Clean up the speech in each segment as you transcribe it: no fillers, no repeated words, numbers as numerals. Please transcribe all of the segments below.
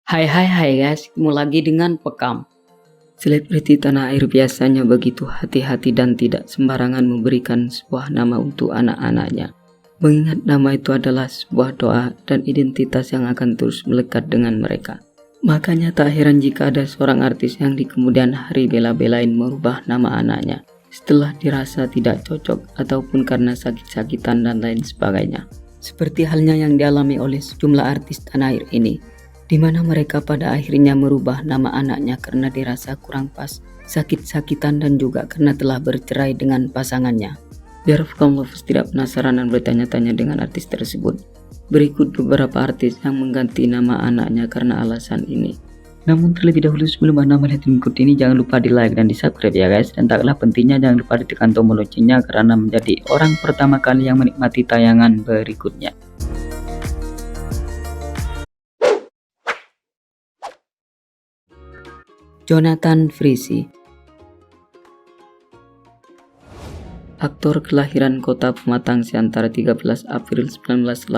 Hai guys, ketemu lagi dengan Pekam. Selebriti tanah air biasanya begitu hati-hati dan tidak sembarangan memberikan sebuah nama untuk anak-anaknya. Mengingat nama itu adalah sebuah doa dan identitas yang akan terus melekat dengan mereka. Makanya tak heran jika ada seorang artis yang di kemudian hari bela-belain merubah nama anaknya setelah dirasa tidak cocok ataupun karena sakit-sakitan dan lain sebagainya. Seperti halnya yang dialami oleh sejumlah artis tanah air ini, di mana mereka pada akhirnya merubah nama anaknya karena dirasa kurang pas, sakit-sakitan dan juga karena telah bercerai dengan pasangannya. Biar Pekam Lovers tidak penasaran dan bertanya-tanya dengan artis tersebut, berikut beberapa artis yang mengganti nama anaknya karena alasan ini. Namun terlebih dahulu sebelum Anda melihat berikut ini, jangan lupa di like dan di subscribe ya guys. Dan tak kalah pentingnya jangan lupa ditekan tombol loncengnya karena menjadi orang pertama kali yang menikmati tayangan berikutnya. Jonathan Frizzy. Aktor kelahiran kota Pematang Siantara 13 April 1982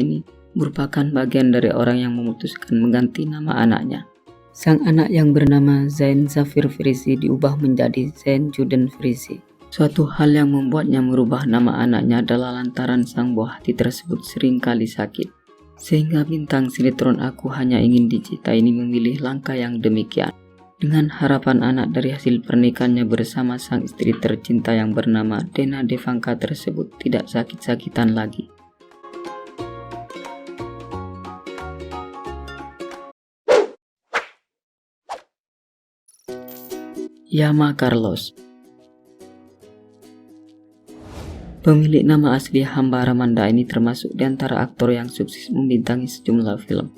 ini merupakan bagian dari orang yang memutuskan mengganti nama anaknya. Sang anak yang bernama Zain Zafir Frizzy diubah menjadi Zain Juden Frizzy. Suatu hal yang membuatnya merubah nama anaknya adalah lantaran sang buah hati tersebut sering kali sakit. Sehingga bintang sinetron Aku Hanya Ingin Dicintai ini memilih langkah yang demikian. Dengan harapan anak dari hasil pernikahannya bersama sang istri tercinta yang bernama Dena Devangka tersebut tidak sakit-sakitan lagi. Yama Carlos. Pemilik nama asli Hamba Ramanda ini termasuk di antara aktor yang sukses membintangi sejumlah film.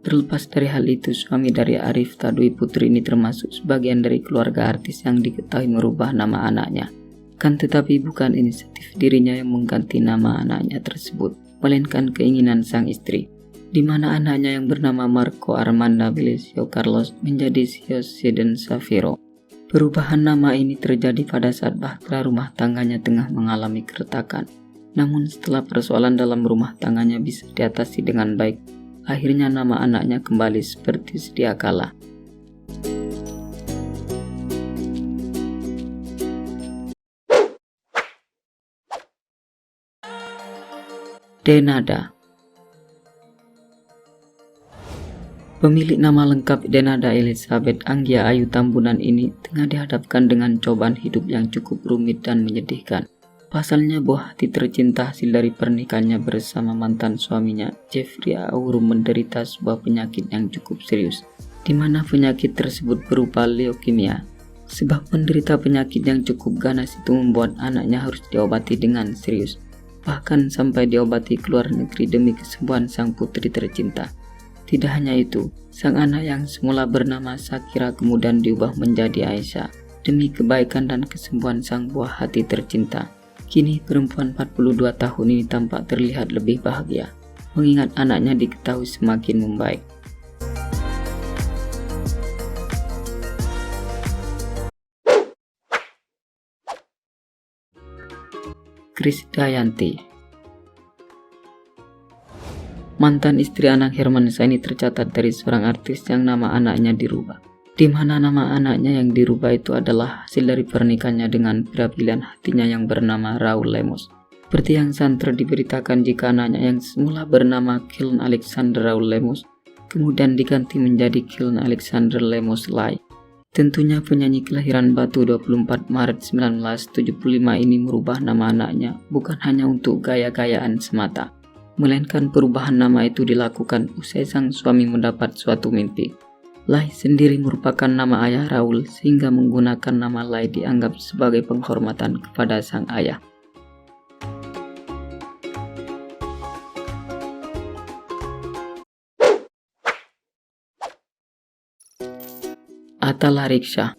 Terlepas dari hal itu, suami dari Arifta Dwi Putri ini termasuk sebagian dari keluarga artis yang diketahui merubah nama anaknya. Kan tetapi bukan inisiatif dirinya yang mengganti nama anaknya tersebut, melainkan keinginan sang istri, di mana anaknya yang bernama Marco Armanda Belicio Carlos menjadi Sio Seden Safiro. Perubahan nama ini terjadi pada saat bahtera rumah tangganya tengah mengalami keretakan. Namun setelah persoalan dalam rumah tangganya bisa diatasi dengan baik, akhirnya nama anaknya kembali seperti sedia kala. Denada. Pemilik nama lengkap Denada Elizabeth Anggia Ayu Tambunan ini tengah dihadapkan dengan cobaan hidup yang cukup rumit dan menyedihkan. Pasalnya buah hati tercinta hasil dari pernikahannya bersama mantan suaminya Jeffrey Aurum menderita sebuah penyakit yang cukup serius, di mana penyakit tersebut berupa leukemia. Sebab menderita penyakit yang cukup ganas itu membuat anaknya harus diobati dengan serius, bahkan sampai diobati ke luar negeri demi kesembuhan sang putri tercinta. Tidak hanya itu, sang anak yang semula bernama Shakira kemudian diubah menjadi Aisyah demi kebaikan dan kesembuhan sang buah hati tercinta. Kini perempuan 42 tahun ini tampak terlihat lebih bahagia, mengingat anaknya diketahui semakin membaik. Krisdayanti. Mantan istri Anang Hermansyah ini tercatat dari seorang artis yang nama anaknya dirubah, di mana nama anaknya yang dirubah itu adalah hasil dari pernikahannya dengan pria pilihan hatinya yang bernama Raul Lemos. Seperti yang santer diberitakan jika anaknya yang semula bernama Kiln Alexander Raul Lemos kemudian diganti menjadi Kiln Alexander Lemos Lai. Tentunya penyanyi kelahiran Batu 24 Maret 1975 ini merubah nama anaknya bukan hanya untuk gaya-gayaan semata, melainkan perubahan nama itu dilakukan usai sang suami mendapat suatu mimpi. Lai sendiri merupakan nama ayah Raul sehingga menggunakan nama Lai dianggap sebagai penghormatan kepada sang ayah. Atala Riksha.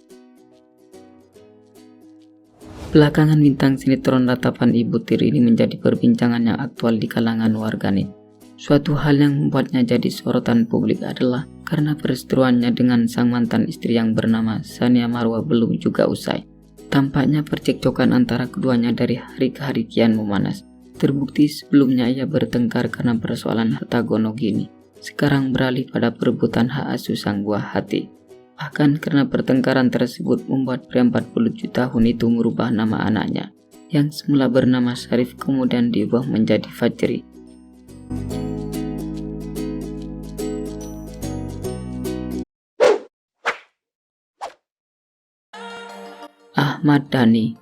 Belakangan bintang sinetron Ratapan Ibu Tiri ini menjadi perbincangan yang aktual di kalangan warganet. Suatu hal yang membuatnya jadi sorotan publik adalah karena perseteruannya dengan sang mantan istri yang bernama Sania Marwa belum juga usai. Tampaknya percekcokan antara keduanya dari hari ke hari kian memanas. Terbukti sebelumnya ia bertengkar karena persoalan harta gono gini. sekarang beralih pada perebutan hak asuh sang buah hati. Bahkan karena pertengkaran tersebut membuat pria 47 tahun itu merubah nama anaknya, yang semula bernama Syarif kemudian diubah menjadi Fajri. Ahmad Dhani.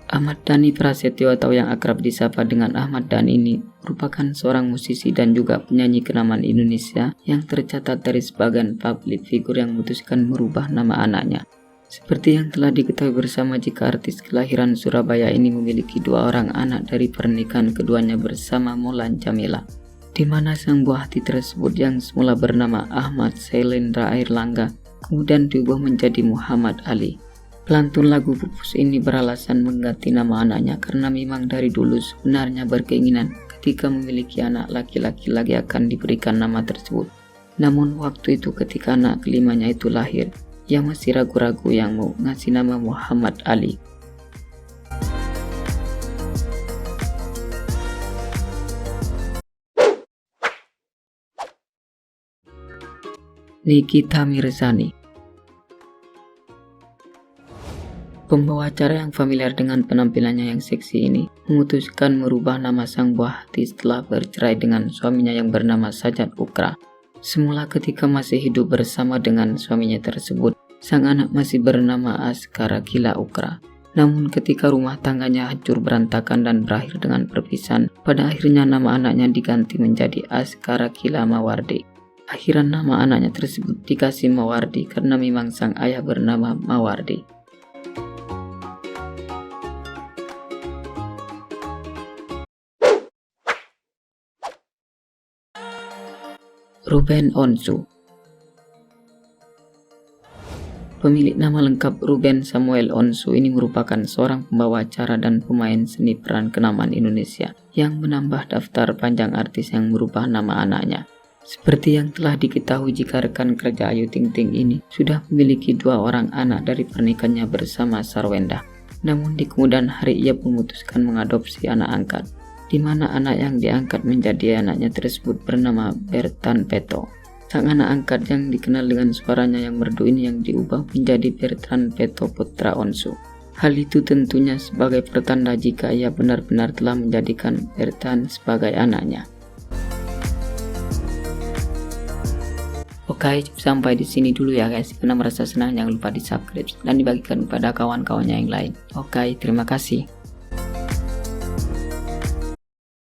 Ahmad Dhani Prasetyo atau yang akrab disapa dengan Ahmad Dhani ini merupakan seorang musisi dan juga penyanyi kenamaan Indonesia yang tercatat dari sebagian publik figur yang memutuskan merubah nama anaknya. Seperti yang telah diketahui bersama jika artis kelahiran Surabaya ini memiliki 2 orang anak dari pernikahan keduanya bersama Mulan Jamila, di mana sang buah hati tersebut yang semula bernama Ahmad Syailendra Airlangga kemudian diubah menjadi Muhammad Ali. Pelantun lagu Pupus ini beralasan mengganti nama anaknya karena memang dari dulu sebenarnya berkeinginan ketika memiliki anak laki-laki lagi akan diberikan nama tersebut. Namun waktu itu ketika anak kelimanya itu lahir, ia masih ragu-ragu yang mau ngasih nama Muhammad Ali. Nikita Mirzani. Pembawa acara yang familiar dengan penampilannya yang seksi ini memutuskan merubah nama sang buah hati setelah bercerai dengan suaminya yang bernama Sajat Ukra. Semula ketika masih hidup bersama dengan suaminya tersebut, sang anak masih bernama Askara Gila Ukra. Namun ketika rumah tangganya hancur berantakan dan berakhir dengan perpisahan, pada akhirnya nama anaknya diganti menjadi Askara Gila Mawardi. Akhiran nama anaknya tersebut dikasih Mawardi karena memang sang ayah bernama Mawardi. Ruben Onsu. Pemilik nama lengkap Ruben Samuel Onsu ini merupakan seorang pembawa acara dan pemain seni peran kenamaan Indonesia yang menambah daftar panjang artis yang merubah nama anaknya. Seperti yang telah diketahui jika rekan kerja Ayu Ting Ting ini sudah memiliki 2 orang anak dari pernikahannya bersama Sarwenda. Namun di kemudian hari ia memutuskan mengadopsi anak angkat, di mana anak yang diangkat menjadi anaknya tersebut bernama Bertan Peto. Sang anak angkat yang dikenal dengan suaranya yang merdu ini yang diubah menjadi Bertan Peto Putra Onsu. Hal itu tentunya sebagai pertanda jika ia benar-benar telah menjadikan Bertan sebagai anaknya. Oke, sampai di sini dulu ya guys. Karena merasa senang jangan lupa di subscribe dan dibagikan kepada kawan-kawannya yang lain. Oke, terima kasih.